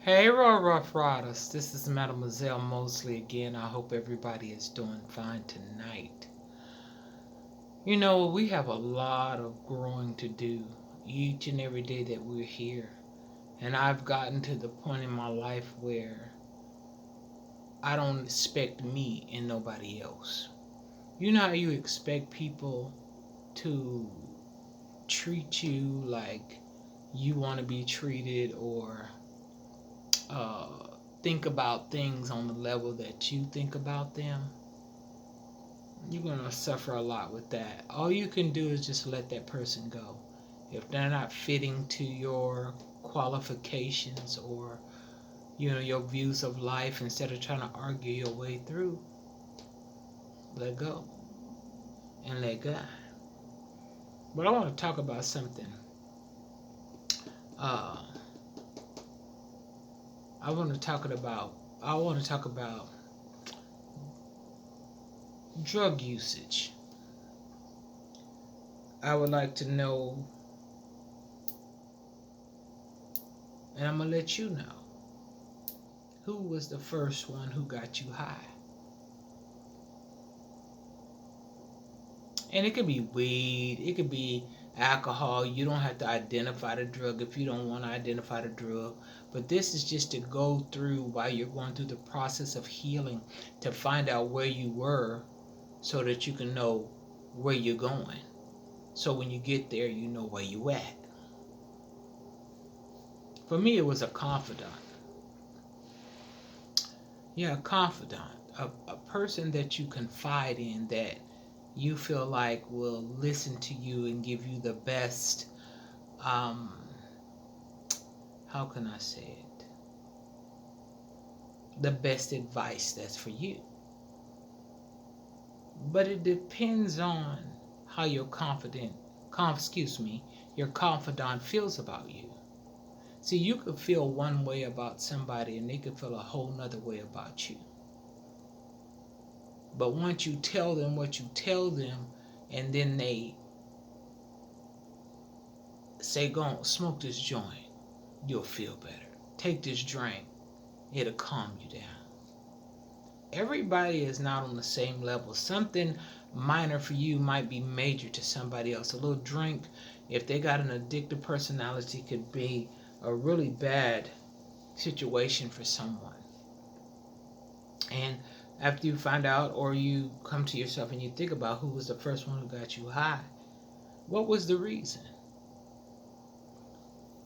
Hey, Rough Riders. This is Mademoiselle Mosley again. I hope everybody is doing fine tonight. You know, we have a lot of growing to do each and every day that we're here. And I've gotten to the point in my life where I don't expect me and nobody else. You know how you expect people to treat you like you want to be treated or uh, think about things on the level that you think about them? You're going to suffer a lot with that. All you can do is just let that person go. If they're not fitting to your qualifications or your views of life, instead of trying to argue your way through, let go and let God. But I want to talk about something. Uh, I want to talk about. I want to talk about drug usage. I would like to know, and I'm gonna let you know, who was the first one who got you high. And it could be weed, it could be alcohol. You don't have to identify the drug if you don't want to identify the drug. But this is just to go through while you're going through the process of healing to find out where you were so that you can know where you're going. So when you get there, you know where you at. For me, it was a confidant. Yeah, a confidant. A person that you confide in that you feel like will listen to you and give you the best, um, how can I say it? The best advice that's for you. But it depends on how your confidant feels about you. See, you could feel one way about somebody and they could feel a whole nother way about you. But once you tell them what you tell them, and then they say, go on, smoke this joint, you'll feel better. Take this drink, it'll calm you down. Everybody is not on the same level. Something minor for you might be major to somebody else. A little drink, if they got an addictive personality, could be a really bad situation for someone. And after you find out or you come to yourself and you think about who was the first one who got you high, what was the reason?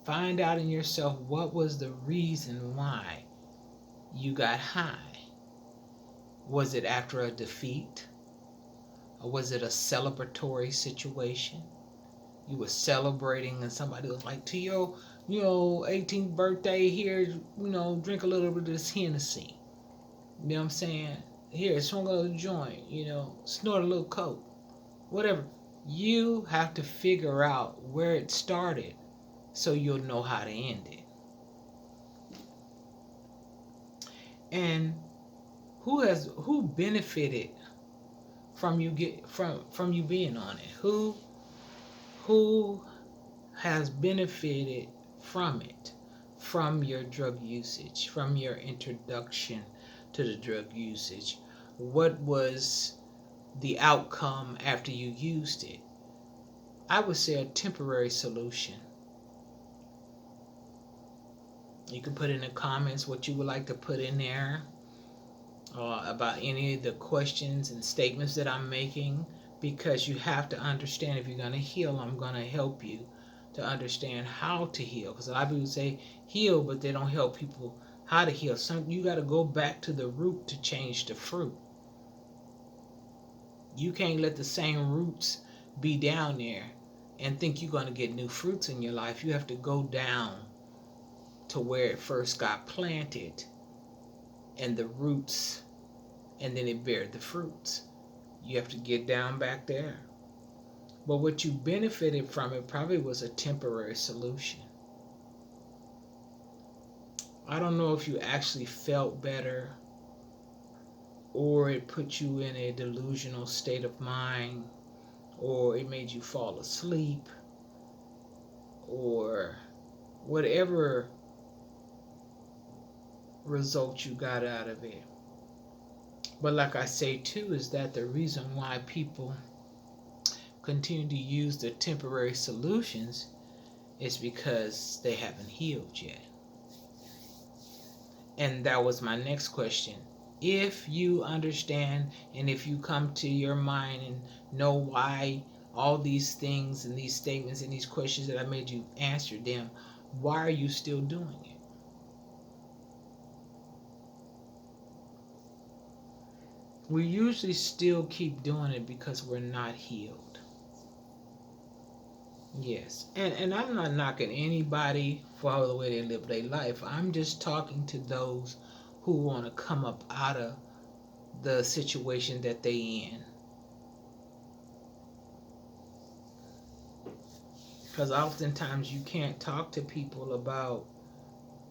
Find out in yourself what was the reason why you got high. Was it after a defeat? Or was it a celebratory situation? You were celebrating and somebody was like, to your, 18th birthday, here, drink a little bit of this Hennessy. You know what I'm saying? Here, smoke a little joint, snort a little coke. Whatever. You have to figure out where it started so you'll know how to end it. And who benefited from you being on it? Who has benefited from it, from your drug usage, from your introduction to the drug usage? What was the outcome after you used it? I would say a temporary solution. You can put in the comments what you would like to put in there about any of the questions and statements that I'm making, because you have to understand, if you're going to heal, I'm going to help you to understand how to heal. Because a lot of people say heal, but they don't help people how to heal. You got to go back to the root to change the fruit. You can't let the same roots be down there and think you're going to get new fruits in your life. You have to go down to where it first got planted and the roots, and then it bear the fruits. You have to get down back there. But what you benefited from it probably was a temporary solution. I don't know if you actually felt better or it put you in a delusional state of mind or it made you fall asleep or whatever result you got out of it. But like I say too, is that the reason why people continue to use the temporary solutions is because they haven't healed yet. And that was my next question. If you understand and if you come to your mind and know why all these things and these statements and these questions that I made you answer them, why are you still doing it? We usually still keep doing it because we're not healed. Yes. And I'm not knocking anybody for the way they live their life. I'm just talking to those who want to come up out of the situation that they in. Because oftentimes you can't talk to people about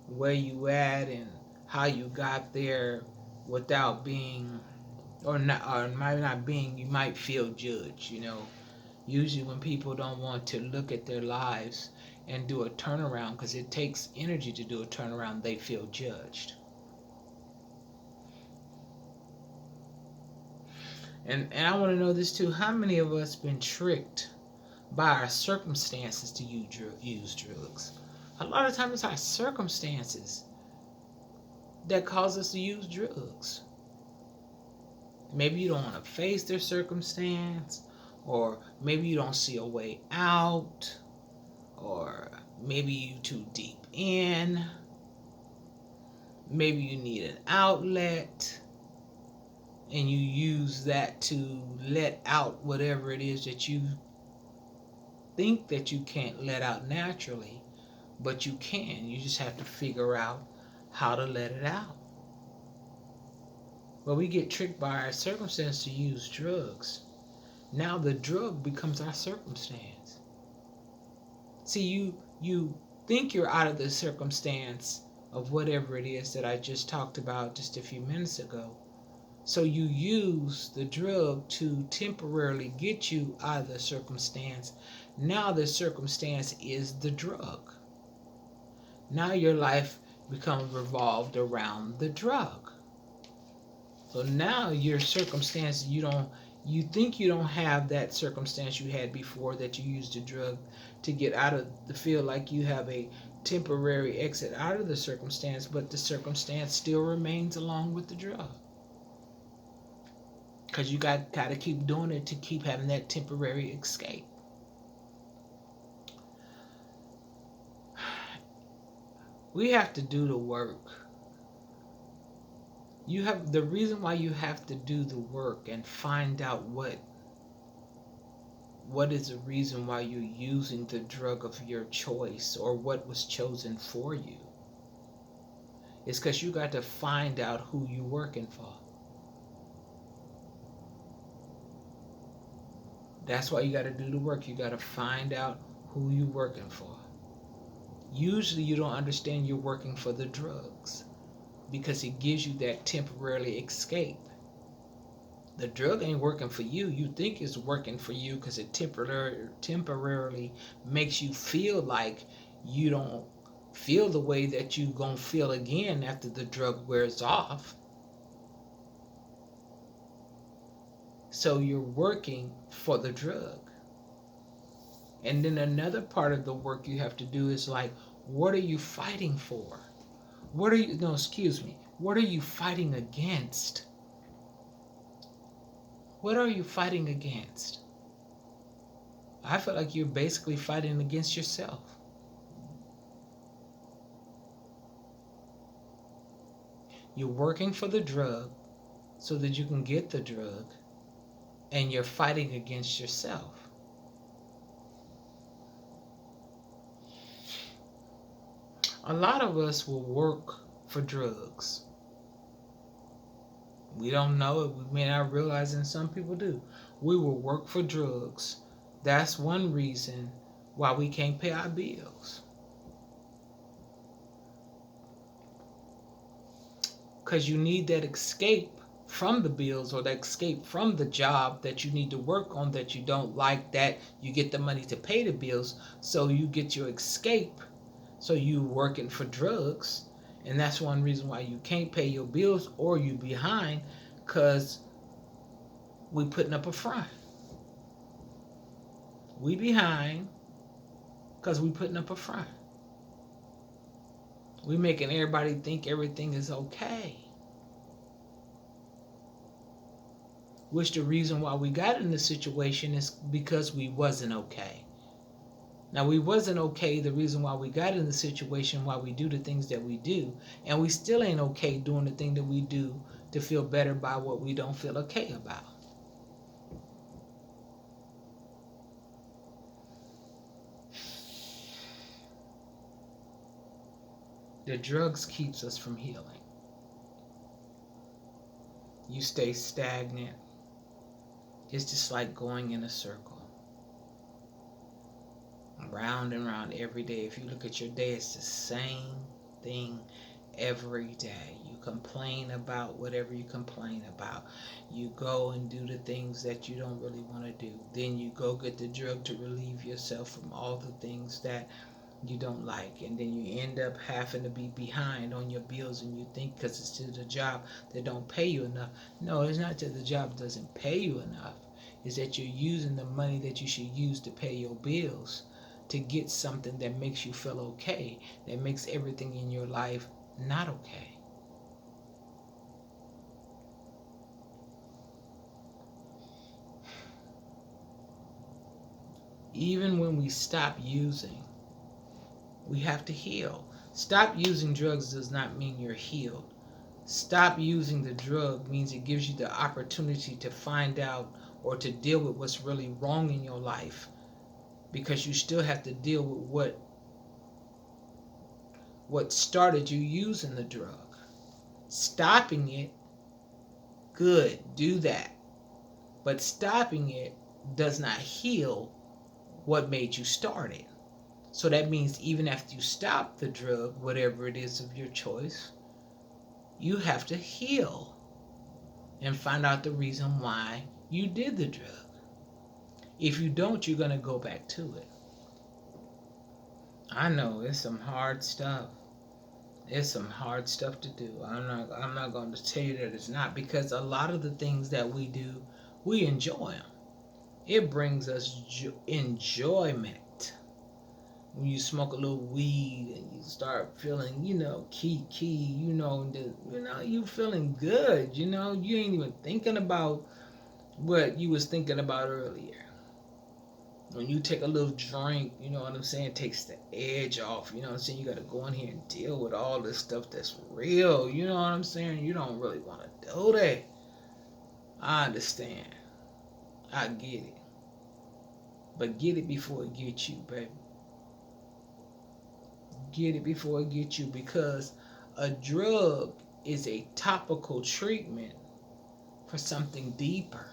where you at and how you got there without being, or not, or might not being, you might feel judged. Usually when people don't want to look at their lives and do a turnaround, because it takes energy to do a turnaround, they feel judged. And I want to know this too. How many of us been tricked by our circumstances to use drugs? A lot of times it's our circumstances that cause us to use drugs. Maybe you don't want to face their circumstance, or maybe you don't see a way out, or maybe you too deep in. Maybe you need an outlet, and you use that to let out whatever it is that you think that you can't let out naturally, but you can. You just have to figure out how to let it out. But we get tricked by our circumstance to use drugs. Now the drug becomes our circumstance. See, you think you're out of the circumstance of whatever it is that I just talked about just a few minutes ago. So you use the drug to temporarily get you out of the circumstance. Now the circumstance is the drug. Now your life becomes revolved around the drug. So now your circumstance, you think you don't have that circumstance you had before that you used a drug to get out of the feel like you have a temporary exit out of the circumstance, but the circumstance still remains along with the drug. Because you got to keep doing it to keep having that temporary escape. We have to do the work. You have the reason why you have to do the work and find out what is the reason why you're using the drug of your choice or what was chosen for you. It's because you got to find out who you're working for. That's why you got to do the work. You got to find out who you're working for. Usually you don't understand you're working for the drugs because it gives you that temporary escape. The drug ain't working for you. You think it's working for you because it temporarily makes you feel like you don't feel the way that you gonna feel again after the drug wears off. So you're working for the drug. And then another part of the work you have to do is like, what are you fighting for? What are you fighting against? What are you fighting against? I feel like you're basically fighting against yourself. You're working for the drug so that you can get the drug, and you're fighting against yourself. A lot of us will work for drugs. We don't know it. We may not realize it, and some people do. We will work for drugs. That's one reason why we can't pay our bills. Because you need that escape from the bills or that escape from the job that you need to work on that you don't like, that you get the money to pay the bills. So you get your escape. So you working for drugs. And that's one reason why you can't pay your bills or you behind, because we putting up a front. We behind because we putting up a front. We making everybody think everything is okay. Which the reason why we got in this situation is because we wasn't okay. Now, we wasn't okay. The reason why we got in the situation, why we do the things that we do, and we still ain't okay doing the thing that we do to feel better by what we don't feel okay about. The drugs keeps us from healing. You stay stagnant. It's just like going in a circle. Round and round every day. If you look at your day, it's the same thing every day. You complain about whatever you complain about. You go and do the things that you don't really want to do. Then you go get the drug to relieve yourself from all the things that you don't like, and then you end up having to be behind on your bills, and you think because it's to the job that don't pay you enough. No, it's not that the job doesn't pay you enough. It's that you're using the money that you should use to pay your bills to get something that makes you feel okay, that makes everything in your life not okay. Even when we stop using, we have to heal. Stop using drugs does not mean you're healed. Stop using the drug means it gives you the opportunity to find out or to deal with what's really wrong in your life, because you still have to deal with what started you using the drug. Stopping it, good, do that. But stopping it does not heal what made you start it. So that means even after you stop the drug, whatever it is of your choice, you have to heal and find out the reason why you did the drug. If you don't, you're going to go back to it. I know it's some hard stuff. It's some hard stuff to do. I'm not going to tell you that it's not, because a lot of the things that we do, we enjoy them. It brings us enjoyment. When you smoke a little weed and you start feeling, you feeling good. You ain't even thinking about what you was thinking about earlier. When you take a little drink, you know what I'm saying, it takes the edge off. You know what I'm saying? You got to go in here and deal with all this stuff that's real. You know what I'm saying? You don't really want to do that. I understand. I get it. But get it before it gets you, baby. Get it before it gets you, because a drug is a topical treatment for something deeper.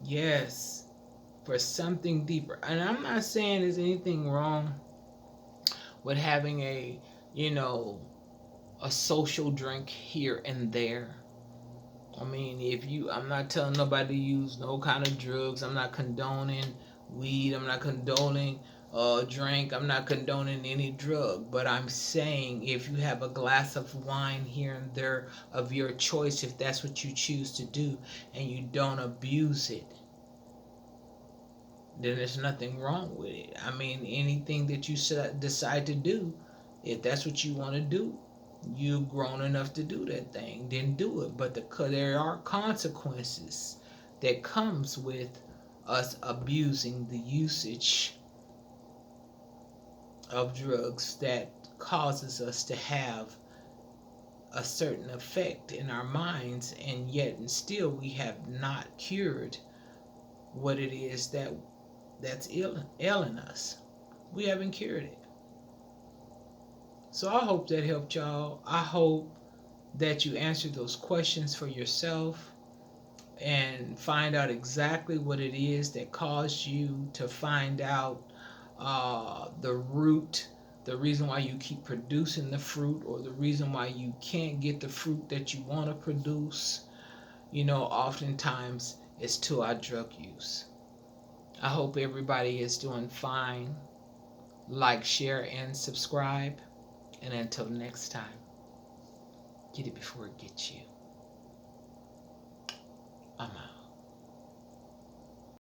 Yes, for something deeper. And I'm not saying there's anything wrong with having a social drink here and there. I mean, I'm not telling nobody to use no kind of drugs. I'm not condoning weed. I'm not condoning drink. I'm not condoning any drug. But I'm saying, if you have a glass of wine here and there of your choice, if that's what you choose to do, and you don't abuse it, then there's nothing wrong with it. I mean, anything that you decide to do, if that's what you want to do, you've grown enough to do that thing, then do it. But there are consequences that comes with us abusing the usage of drugs, that causes us to have a certain effect in our minds, and yet and still we have not cured what it is that's ailing us. We haven't cured it. So I hope that helped y'all. I hope that you answered those questions for yourself and find out exactly what it is that caused you to find out the root, the reason why you keep producing the fruit, or the reason why you can't get the fruit that you want to produce. Oftentimes it's to our drug use. I hope everybody is doing fine. like, share, and subscribe. And until next time, get it before it gets you. I'm out.